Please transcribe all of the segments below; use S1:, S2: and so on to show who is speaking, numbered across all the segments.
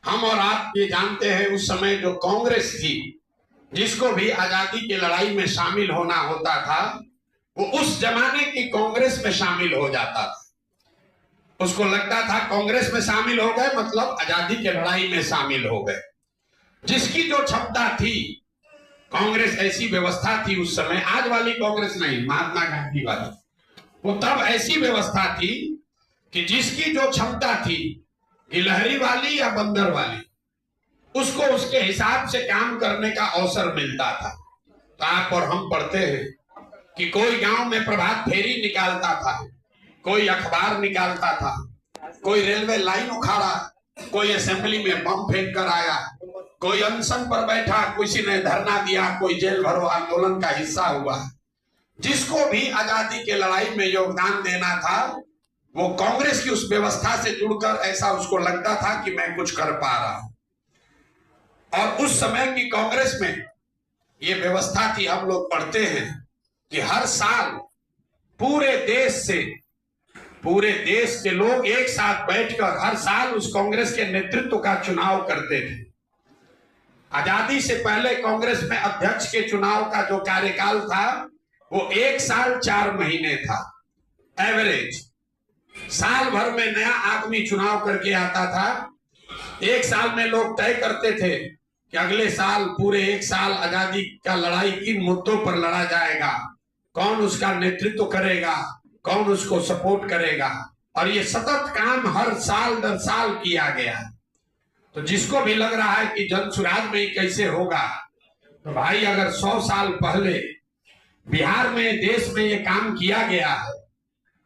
S1: हम और आप ये जानते हैं उस समय जो कांग्रेस थी, जिसको भी आजादी की लड़ाई में शामिल होना होता था, वो उस जमाने की कांग्रेस में शामिल हो जाता था। उसको लगता था कांग्रेस में शामिल हो गए मतलब आजादी की लड़ाई में शामिल हो गए। जिसकी जो क्षमता थी, कांग्रेस ऐसी व्यवस्था थी उस समय, आज वाली कांग्रेस नहीं, महात्मा गांधी वाली, वो तब ऐसी व्यवस्था थी कि जिसकी जो क्षमता थी, गिलहरी वाली या बंदर वाली, उसको उसके हिसाब से काम करने का अवसर मिलता था। तो आप और हम पढ़ते हैं कि कोई गांव में प्रभात फेरी निकालता था, कोई अखबार निकालता था, कोई रेलवे लाइन उखाड़ा, कोई असेंबली में बम फेंक कर आया, कोई अनशन पर बैठा, किसी ने धरना दिया, कोई जेल भरो आंदोलन का हिस्सा हुआ। जिसको भी आजादी की लड़ाई में योगदान देना था, वो कांग्रेस की उस व्यवस्था से जुड़कर ऐसा उसको लगता था कि मैं कुछ कर पा रहा हूं। और उस समय की कांग्रेस में ये व्यवस्था थी, हम लोग पढ़ते हैं कि हर साल पूरे देश से लोग एक साथ बैठकर हर साल उस कांग्रेस के नेतृत्व का चुनाव करते थे। आजादी से पहले कांग्रेस में अध्यक्ष के चुनाव का जो कार्यकाल था, वो 1 साल 4 महीने था एवरेज। साल भर में नया आदमी चुनाव करके आता था। 1 साल में लोग तय करते थे कि अगले साल पूरे 1 साल आजादी का लड़ाई किन मुद्दों पर लड़ा जाएगा, कौन उसका नेतृत्व करेगा, कौन उसको सपोर्ट करेगा। और ये सतत काम हर साल दर साल किया गया। तो जिसको भी लग रहा है कि जनसुराज में ही कैसे होगा, तो भाई अगर 100 साल पहले बिहार में, देश में ये काम किया गया है,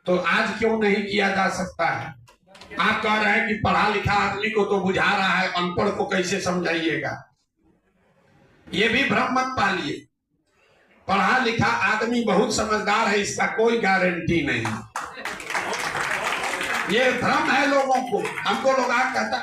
S1: तो आज क्यों नहीं किया जा सकता है। आप कह रहे हैं कि पढ़ा लिखा आदमी को तो बुझा रहा है, अनपढ़ को कैसे समझाइएगा। ये भी भ्रम मत पालिए। पढ़ा लिखा आदमी बहुत समझदार है, इसका कोई गारंटी नहीं। ये भ्रम है लोगों को। हमको लोग आज कहता